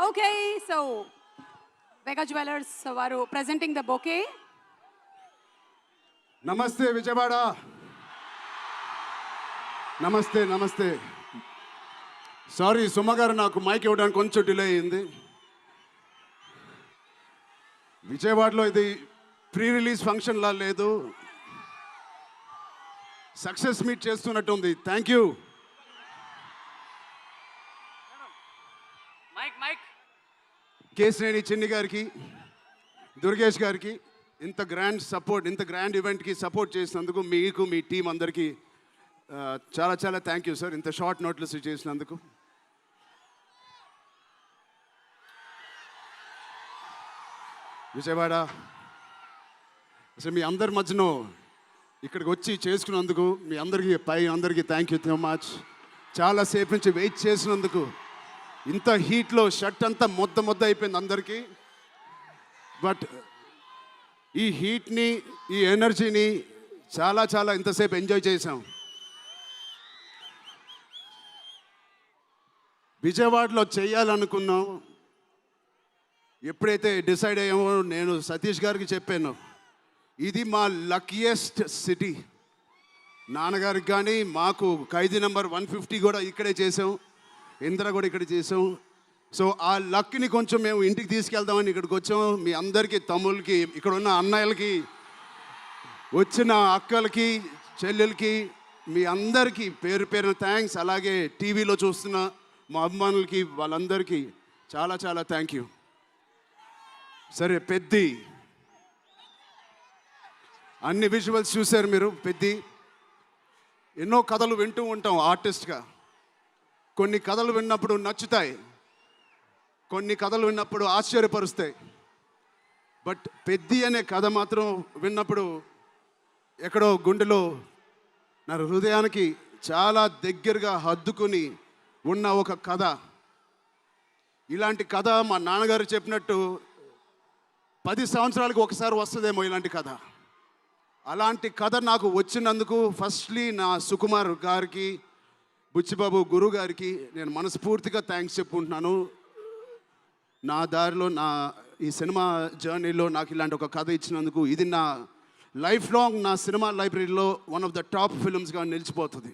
Okay, so Vega Jewelers varu presenting the bouquet. Namaste Vijayawada. Namaste. Sorry, సుమగారు నాకు mic ఇవ్వడానికి కొంచెం delay అయింది. విజయవాడలో ఇది ప్రీ రిలీజ్ ఫంక్షన్ లా లేదు, సక్సెస్ మీట్ చేస్తున్నట్టు ఉంది. Thank you. కేశినేని చిన్ని గారికి, దుర్గేష్ గారికి ఇంత గ్రాండ్ సపోర్ట్, ఇంత గ్రాండ్ ఈవెంట్కి సపోర్ట్ చేసినందుకు మీకు, మీ టీం అందరికీ చాలా చాలా థ్యాంక్ యూ సార్, ఇంత షార్ట్ నోట్లెస్ చేసినందుకు. విజయవాడ అసలు మీ అందరి మధ్యలో ఇక్కడికి వచ్చి చేసుకున్నందుకు మీ అందరికీ థ్యాంక్ యూ సో మచ్. చాలాసేపు నుంచి వెయిట్ చేసినందుకు. ఇంత హీట్లో షర్ట్ అంతా మొద్ద అయిపోయింది అందరికీ. బట్ ఈ హీట్ని, ఈ ఎనర్జీని చాలా ఇంతసేపు ఎంజాయ్ చేసాం. విజయవాడలో చేయాలనుకున్నాం. ఎప్పుడైతే డిసైడ్ అయ్యామో నేను సతీష్ గారికి చెప్పాను, ఇది మా లక్కీయెస్ట్ సిటీ. నాన్నగారికి కానీ మాకు ఖైదీ నెంబర్ 150 కూడా ఇక్కడే చేసాం, ఇంద్ర కూడా ఇక్కడ చేసాం. సో ఆ లక్ని కొంచెం మేము ఇంటికి తీసుకెళ్దామని ఇక్కడికి వచ్చాం. మీ అందరికీ, తమ్ముళ్ళకి, ఇక్కడ ఉన్న అన్నయ్యలకి, వచ్చిన అక్కలకి, చెల్లెలకి, మీ అందరికీ పేరున థ్యాంక్స్. అలాగే టీవీలో చూస్తున్న మా అభిమానులకి, వాళ్ళందరికీ చాలా థ్యాంక్ యూ. సరే, పెద్ది అన్ని విజువల్స్ చూశారు మీరు. పెద్ది ఎన్నో కథలు వింటూ ఉంటాం ఆర్టిస్ట్గా. కొన్ని కథలు విన్నప్పుడు నచ్చుతాయి, కొన్ని కథలు విన్నప్పుడు ఆశ్చర్యపరుస్తాయి. బట్ పెద్ది అనే కథ మాత్రం విన్నప్పుడు ఎక్కడో గుండెలో నా హృదయానికి చాలా దగ్గరగా హద్దుకుని ఉన్న ఒక కథ. ఇలాంటి కథ మా నాన్నగారు చెప్పినట్టు 10 సంవత్సరాలకు ఒకసారి వస్తుందేమో ఇలాంటి కథ. అలాంటి కథ నాకు వచ్చినందుకు ఫస్ట్లీ నా సుకుమార్ గారికి, బుచ్చిబాబు గురువు గారికి నేను మనస్ఫూర్తిగా థ్యాంక్స్ చెప్పుకుంటున్నాను. నా దారిలో, నా ఈ సినిమా జర్నీలో నాకు ఇలాంటి ఒక కథ ఇచ్చినందుకు. ఇది నా లైఫ్ లాంగ్ నా సినిమా లైబ్రరీలో వన్ ఆఫ్ ద టాప్ ఫిల్మ్స్గా నిలిచిపోతుంది.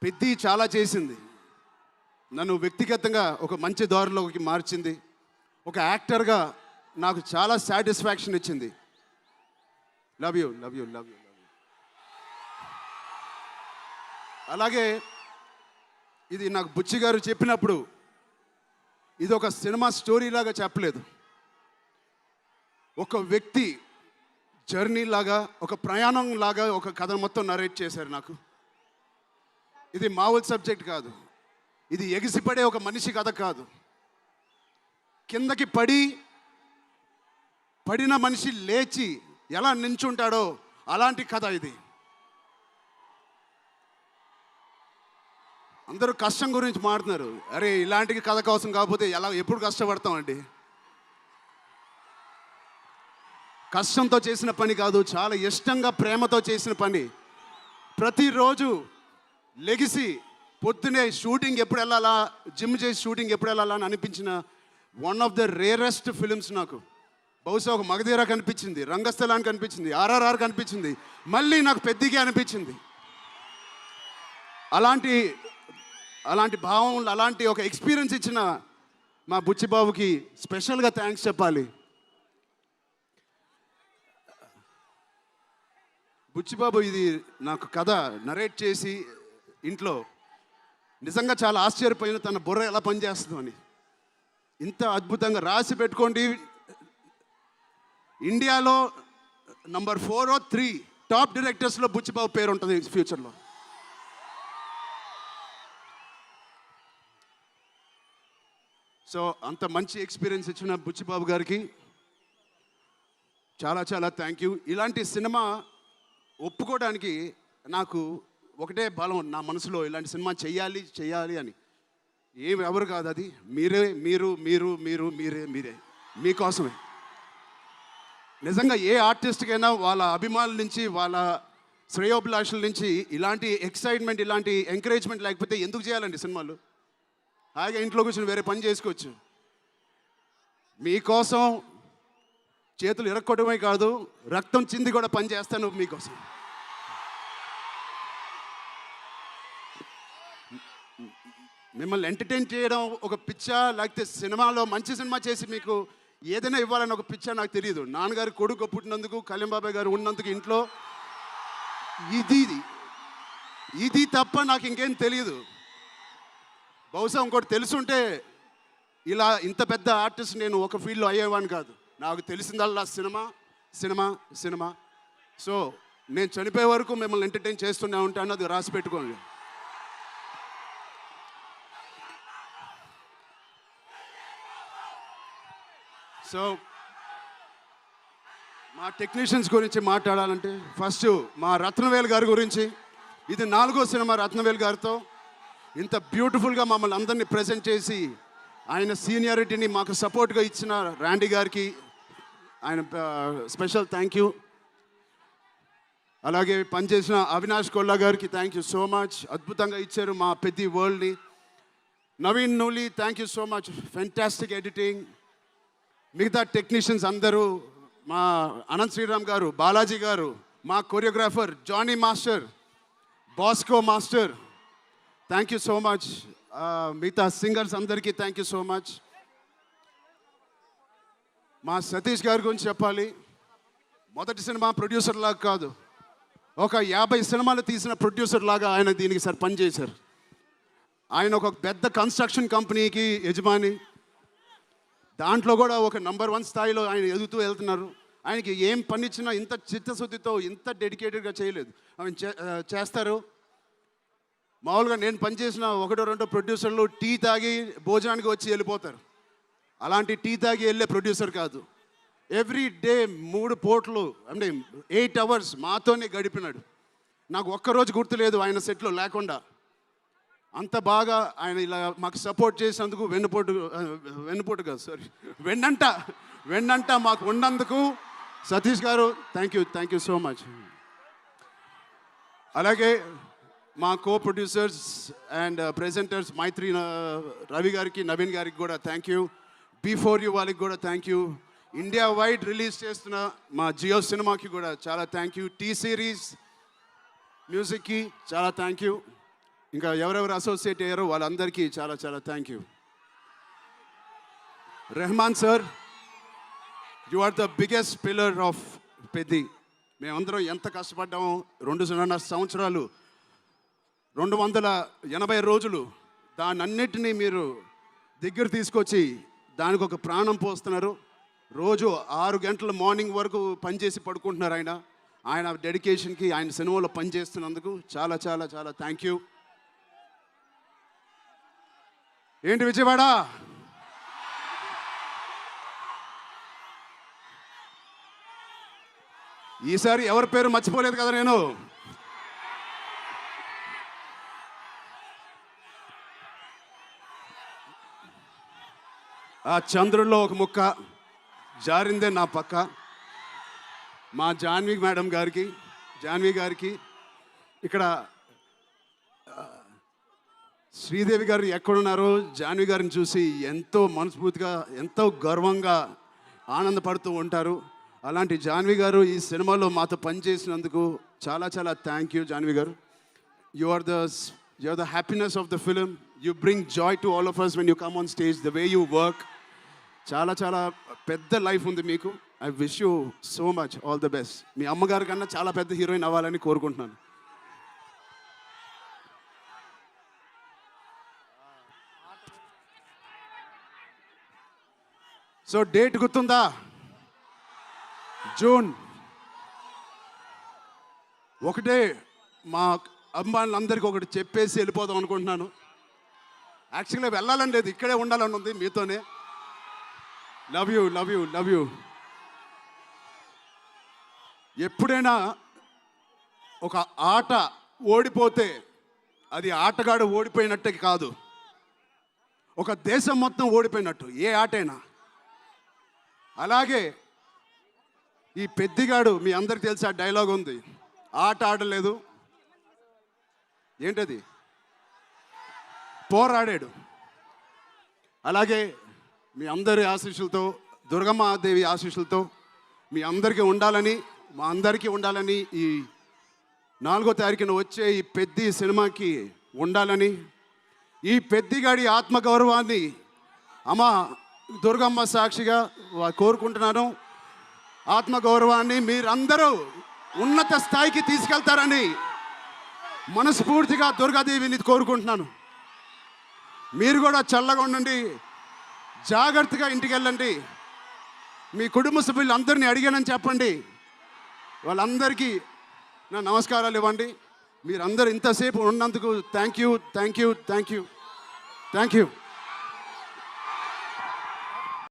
పెద్ది చాలా చేసింది, నన్ను వ్యక్తిగతంగా ఒక మంచి దారిలోకి మార్చింది. ఒక యాక్టర్గా నాకు చాలా సాటిస్ఫాక్షన్ ఇచ్చింది. Love you. అలాగే ఇది నాకు బుచ్చి గారు చెప్పినప్పుడు ఇది ఒక సినిమా స్టోరీ లాగా చెప్పలేదు, ఒక వ్యక్తి జర్నీ లాగా, ఒక ప్రయాణం లాగా ఒక కథ మొత్తం నరేట్ చేశారు నాకు. ఇది మామూలు సబ్జెక్ట్ కాదు, ఇది ఎగిసిపడే ఒక మనిషి కథ కాదు. కిందకి పడిన మనిషి లేచి ఎలా నించుంటాడో అలాంటి కథ ఇది. అందరూ కష్టం గురించి మాట్లాడుతున్నారు. అరే, ఇలాంటి కథ కోసం కాకపోతే ఎప్పుడు కష్టపడతామండి. కష్టంతో చేసిన పని కాదు, చాలా ఇష్టంగా, ప్రేమతో చేసిన పని. ప్రతిరోజు లెగిసి పొద్దునే షూటింగ్ ఎప్పుడు వెళ్ళాలా, జిమ్ చేసి షూటింగ్ ఎప్పుడు వెళ్ళాలా అని అనిపించిన one of the rarest films నాకు. బహుశా ఒక మగధీర కనిపించింది, రంగస్థలానికి కనిపించింది, RRR కనిపించింది, మళ్ళీ నాకు పెద్దికి అనిపించింది. అలాంటి భావం, అలాంటి ఒక ఎక్స్పీరియన్స్ ఇచ్చిన మా బుచ్చిబాబుకి స్పెషల్గా థ్యాంక్స్ చెప్పాలి. బుచ్చిబాబు ఇది నాకు కథ నరేట్ చేసి ఇంట్లో నిజంగా చాలా ఆశ్చర్యపోయిన, తన బుర్ర ఎలా పనిచేస్తుందో అని. ఇంత అద్భుతంగా రాసి పెట్టుకోండి. ఇండియాలో నంబర్ 4 or 3 టాప్ డైరెక్టర్స్లో బుచ్చిబాబు పేరు ఉంటుంది ఫ్యూచర్లో. సో అంత మంచి ఎక్స్పీరియన్స్ ఇచ్చిన బుచ్చిబాబు గారికి చాలా థ్యాంక్ యూ. ఇలాంటి సినిమా ఒప్పుకోవడానికి నాకు ఒకటే బలం నా మనసులో, ఇలాంటి సినిమా చెయ్యాలి అని. ఎవరు కాదు, అది మీరే మీకోసమే. నిజంగా ఏ ఆర్టిస్ట్కైనా వాళ్ళ అభిమానుల నుంచి, వాళ్ళ శ్రేయోభిలాషుల నుంచి ఇలాంటి ఎక్సైట్మెంట్, ఇలాంటి ఎంకరేజ్మెంట్ లేకపోతే ఎందుకు చేయాలండి సినిమాలు? హాయిగా ఇంట్లో కూర్చొని వేరే పని చేసుకోవచ్చు. మీకోసం చేతులు ఇరక్కొట్టడమే కాదు, రక్తం చింది కూడా పని చేస్తాను మీకోసం. మిమ్మల్ని ఎంటర్టైన్ చేయడం ఒక పిచ్చా, లేకపోతే సినిమాలో మంచి సినిమా చేసి మీకు ఏదైనా ఇవ్వాలని ఒక పిచ్చా నాకు తెలియదు. నాన్నగారు కొడుకు పుట్టినందుకు, కళ్యాణ్ బాబాయ్ గారు ఉన్నందుకు ఇంట్లో ఇది తప్ప నాకు ఇంకేం తెలియదు. బహుశా ఇంకోటి తెలుసుంటే ఇలా ఇంత పెద్ద ఆర్టిస్ట్ నేను ఒక ఫీల్డ్లో అయ్యేవాడిని కాదు. నాకు తెలిసిందల్లా సినిమా సినిమా సినిమా. సో నేను చనిపోయే వరకు మిమ్మల్ని ఎంటర్టైన్ చేస్తూనే ఉంటాను, అది రాసి పెట్టుకోండి. సో మా టెక్నీషియన్స్ గురించి మాట్లాడాలంటే ఫస్ట్ మా రత్నవేల్ గారి గురించి. ఇది 4వ సినిమా రత్నవేల్ గారితో. ఇంత బ్యూటిఫుల్గా మమ్మల్ని అందరినీ ప్రజెంట్ చేసి ఆయన సీనియారిటీని మాకు సపోర్ట్గా ఇచ్చిన ర్యాండీ గారికి ఆయన స్పెషల్ థ్యాంక్ యూ. అలాగే పనిచేసిన అవినాష్ కొల్లా గారికి థ్యాంక్ యూ సో మచ్. అద్భుతంగా ఇచ్చారు మా పెద్ద వరల్డ్ని. Naveen Nooli thank you so much, fantastic editing. మిగతా టెక్నీషియన్స్ అందరూ, మా అనంత్ శ్రీరామ్ గారు, బాలాజీ గారు, మా choreographer Johnny master, Bosco master, thank you so much. మిగతా సింగర్స్ అందరికీ థ్యాంక్ యూ సో మచ్. మా సతీష్ గారి గురించి చెప్పాలి. మొదటి సినిమా ప్రొడ్యూసర్ లాగా కాదు, ఒక 50 సినిమాలు తీసిన ప్రొడ్యూసర్ లాగా ఆయన దీనికి పనిచేశారు. ఆయన ఒక పెద్ద కన్స్ట్రక్షన్ కంపెనీకి యజమాని. దాంట్లో కూడా ఒక నంబర్ 1 స్థాయిలో ఆయన ఎదుగుతూ వెళ్తున్నారు. ఆయనకి ఏం పని ఇచ్చినా ఇంత చిత్తశుద్ధితో, ఇంత డెడికేటెడ్గా చేయలేదు. ఆయన చేస్తారు. మామూలుగా నేను పనిచేసిన 1-2 ప్రొడ్యూసర్లు టీ తాగి భోజనానికి వచ్చి వెళ్ళిపోతారు. అలాంటి టీ తాగి వెళ్ళే ప్రొడ్యూసర్ కాదు. ఎవ్రీ డే 3 పూటలు అంటే 8 అవర్స్ మాతోనే గడిపినాడు. నాకు ఒక్కరోజు గుర్తులేదు ఆయన సెట్లో లేకుండా. అంత బాగా ఆయన ఇలా మాకు సపోర్ట్ చేసినందుకు వెన్నుపోటు కాదు సారీ వెన్నంట మాకు ఉన్నందుకు సతీష్ గారు థ్యాంక్ యూ సో మచ్. అలాగే మా కో ప్రొడ్యూసర్స్ అండ్ ప్రెజెంటర్స్ మైత్రి రవి గారికి, నవీన్ గారికి కూడా థ్యాంక్ యూ. బిఫోర్ యూ వాళ్ళకి కూడా thank you. India wide release చేస్తున్న మా జియో సినిమాకి కూడా చాలా థ్యాంక్ యూ. టీ సిరీస్ మ్యూజిక్కి చాలా థ్యాంక్ యూ. ఇంకా ఎవరెవరు అసోసియేట్ అయ్యారో వాళ్ళందరికీ చాలా చాలా thank you. Rahman sir, you are the biggest pillar of Peddi. మేమందరం ఎంత కష్టపడ్డామో 2.5 సంవత్సరాలు, 280 రోజులు, దాన్నన్నిటినీ మీరు దగ్గర తీసుకొచ్చి దానికి ఒక ప్రాణం పోస్తున్నారు. రోజు 6 గంటల మార్నింగ్ వరకు పనిచేసి పడుకుంటున్నారు. ఆయన డెడికేషన్కి, ఆయన సినిమాలో పనిచేస్తున్నందుకు చాలా చాలా చాలా థ్యాంక్ యూ. ఏంటి విజయవాడ? ఈసారి ఎవరి పేరు మర్చిపోలేదు కదా నేను. ఆ చంద్రుల్లో ఒక ముక్క జారిందే నా పక్క. మా జాన్వి గారికి ఇక్కడ శ్రీదేవి గారు ఎక్కడున్నారో జాన్వి గారిని చూసి ఎంతో మనస్ఫూర్తిగా, ఎంతో గర్వంగా ఆనందపడుతూ ఉంటారు. అలాంటి జాన్వి గారు ఈ సినిమాలో మాతో పనిచేసినందుకు చాలా చాలా thank you Janhvi garu. You are the happiness of the film. You bring joy to all of us when you come on stage, the way you work. చాలా చాలా పెద్ద లైఫ్ ఉంది మీకు. I wish you so much, all the best. మీ అమ్మగారి కన్నా చాలా పెద్ద హీరోయిన్ అవ్వాలని కోరుకుంటున్నాను. సో డేట్ గుర్తుందా? జూన్ 1. మా అమ్మాయిలందరికీ ఒకటి చెప్పేసి వెళ్ళిపోదాం అనుకుంటున్నాను. యాక్చువల్గా వెళ్ళాలని లేదు, ఇక్కడే ఉండాలని ఉంది మీతోనే. Love you. ఎప్పుడైనా ఒక ఆట ఓడిపోతే అది ఆటగాడు ఓడిపోయినట్టే కాదు, ఒక దేశం మొత్తం ఓడిపోయినట్టు ఏ ఆటైనా. అలాగే ఈ పెద్దిగాడు, మీ అందరికి తెలిసి ఆ డైలాగ్ ఉంది, ఆట ఆడలేదు, ఏంటది, పోరాడాడు. అలాగే మీ అందరి ఆశీస్సులతో, దుర్గమ్మ దేవి ఆశీస్సులతో మీ అందరికీ ఉండాలని, మా అందరికీ ఉండాలని, ఈ 4వ తారీఖున వచ్చే ఈ పెద్ది సినిమాకి ఉండాలని, ఈ పెద్దిగాడి ఆత్మగౌరవాన్ని అమ్మ దుర్గమ్మ సాక్షిగా కోరుకుంటున్నాను. ఆత్మగౌరవాన్ని మీరందరూ ఉన్నత స్థాయికి తీసుకెళ్తారని మనస్ఫూర్తిగా దుర్గాదేవిని కోరుకుంటున్నాను. మీరు కూడా చల్లగా ఉండండి, జాగ్రత్తగా ఇంటికి వెళ్ళండి. మీ కుటుంబ సభ్యులందరినీ అడిగానని చెప్పండి. వాళ్ళందరికీ నా నమస్కారాలు ఇవ్వండి. మీరందరూ ఇంతసేపు ఉన్నందుకు థ్యాంక్ యూ.